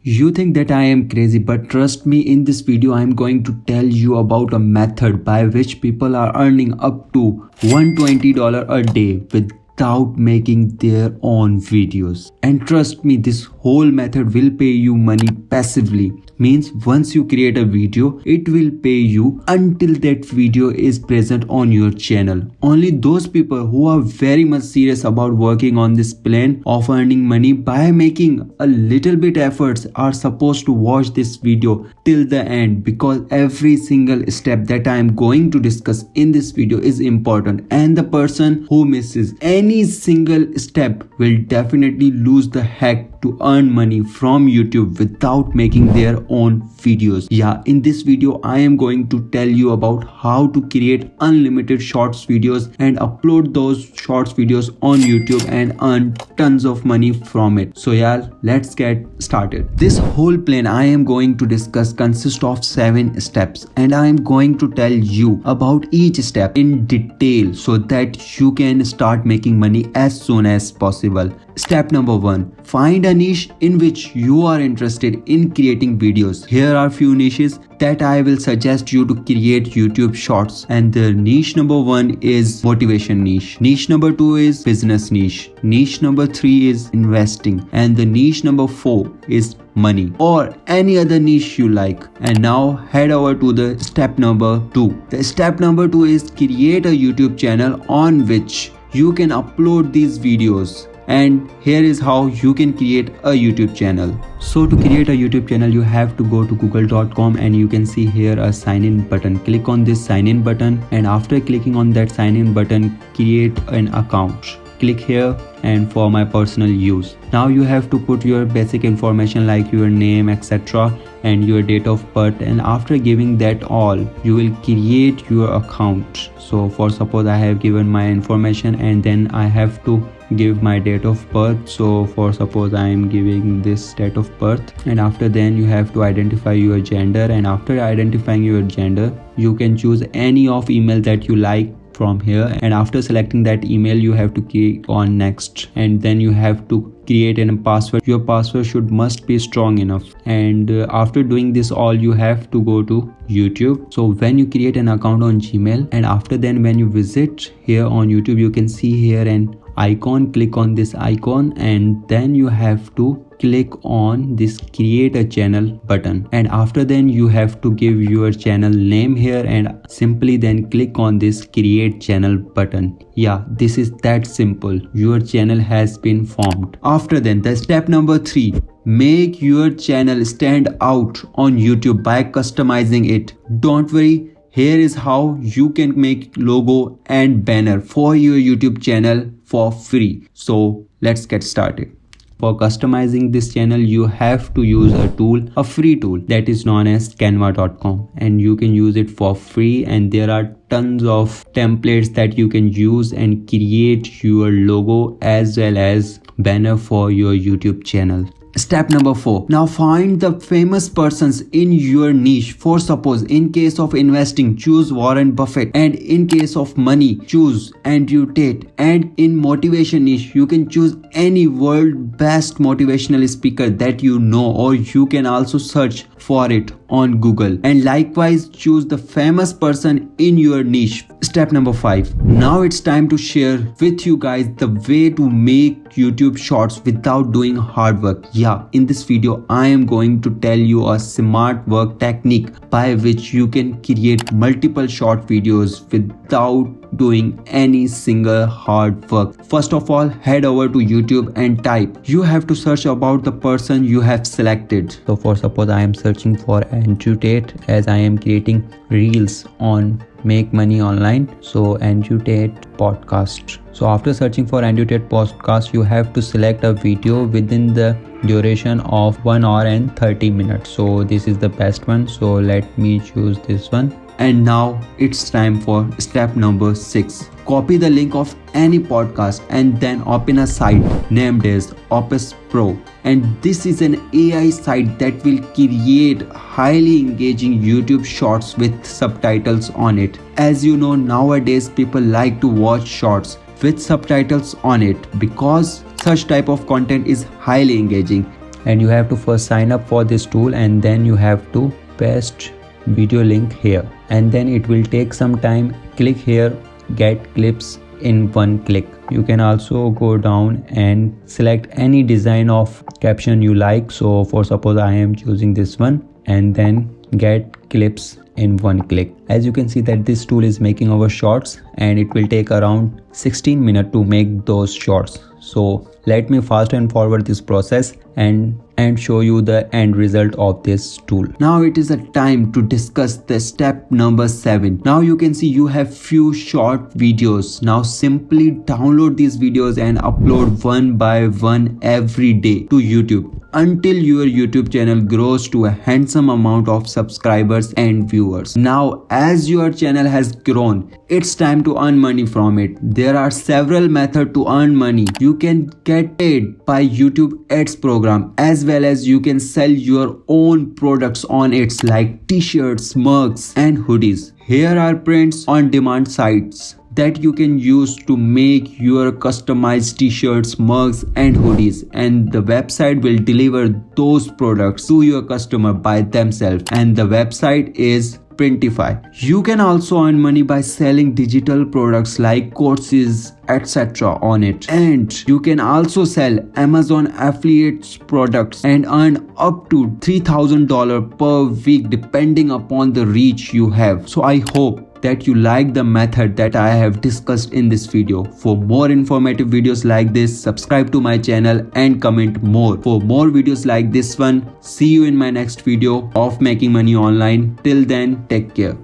You think that I am crazy, but trust me, in this video I am going to tell you about a method by which people are earning up to $120 a day without making their own videos. And trust me, this whole method will pay you money passively. Means once you create a video, it will pay you until that video is present on your channel. Only those people who are very much serious about working on this plan of earning money by making a little bit efforts are supposed to watch this video till the end, because every single step that I am going to discuss in this video is important, and the person who misses any single step will definitely lose the hack to earn money from YouTube without making their own videos. Yeah, in this video I am going to tell you about how to create unlimited shorts videos and upload those shorts videos on YouTube and earn tons of money from it. So yeah, let's get started. This whole plan I am going to discuss consists of 7 steps, and I am going to tell you about each step in detail so that you can start making money as soon as possible. Step number 1. Find a niche in which you are interested in creating videos. Here are few niches that I will suggest you to create YouTube shorts, and the niche number 1 is motivation niche. Niche number 2 is business niche. Niche number 3 is investing, and the niche number 4 is money, or any other niche you like. And now head over to the step number 2. The step number 2 is create a YouTube channel on which you can upload these videos. And here is how you can create a YouTube channel. So to create a YouTube channel, you have to go to google.com, and you can see here a sign in button. Click on this sign in button, and after clicking on that sign in button, create an account. Click here, and for my personal use. Now you have to put your basic information like your name, etc. and your date of birth, and after giving that all, you will create your account. So for suppose I have given my information, and then I have to give my date of birth. So for suppose I am giving this date of birth, and after then you have to identify your gender, and after identifying your gender, you can choose any of email that you like from here, and after selecting that email you have to click on next, and then you have to create a password. Your password must be strong enough, and after doing this all, you have to go to YouTube. So when you create an account on Gmail, and after then when you visit here on YouTube, you can see here an icon. Click on this icon, and then you have to click on this create a channel button, and after then you have to give your channel name here, and simply then click on this create channel button. Yeah, this is that simple. Your channel has been formed. After then, the step number 3, make your channel stand out on YouTube by customizing it. Don't worry, here is how you can make logo and banner for your YouTube channel for free. So let's get started. For customizing this channel, you have to use a tool, a free tool that is known as canva.com, and you can use it for free, and there are tons of templates that you can use and create your logo as well as banner for your YouTube channel. Step number 4. Now find the famous persons in your niche. For suppose in case of investing, choose Warren Buffett, and in case of money, choose Andrew Tate, and in motivation niche, you can choose any world best motivational speaker that you know, or you can also search for it on Google, and likewise choose the famous person in your niche. Step number 5. Now it's time to share with you guys the way to make YouTube shorts without doing hard work. Yeah, in this video I am going to tell you a smart work technique by which you can create multiple short videos without doing any single hard work. First of all, head over to YouTube and type. You have to search about the person you have selected. So for suppose I am searching for Andrew Tate, as I am creating reels on Make Money Online. So Andrew Tate podcast. So after searching for Andrew Tate podcast, you have to select a video within the duration of 1 hour and 30 minutes. So this is the best one, so let me choose this one. And now it's time for step number 6. Copy the link of any podcast and then open a site named as Opus Pro, and this is an AI site that will create highly engaging YouTube shorts with subtitles on it. As you know, nowadays people like to watch shorts with subtitles on it because such type of content is highly engaging. and you have to first sign up for this tool, and then you have to paste video link here, and then it will take some time. Click here, get clips in one click. You can also go down and select any design of caption you like. So for suppose I am choosing this one, and then get clips in one click. As you can see that this tool is making our shorts, and it will take around 16 minutes to make those shorts. So let me fast and forward this process and show you the end result of this tool. Now it is a time to discuss the step number 7. Now you can see you have few short videos. Now simply download these videos and upload one by one every day to YouTube until your YouTube channel grows to a handsome amount of subscribers and viewers. Now as your channel has grown, it's time to earn money from it. There are several methods to earn money. You can get paid by YouTube ads program, as well as you can sell your own products on it like t-shirts, mugs and hoodies. Here are prints on demand sites that you can use to make your customized t-shirts, mugs and hoodies, and the website will deliver those products to your customer by themselves, and the website is Printify. You can also earn money by selling digital products like courses, etc. on it, and you can also sell Amazon affiliates products and earn up to $3,000 per week depending upon the reach you have. So I hope that you like the method that I have discussed in this video. For more informative videos like this, subscribe to my channel and comment more. For more videos like this one, see you in my next video of making money online. Till then, take care.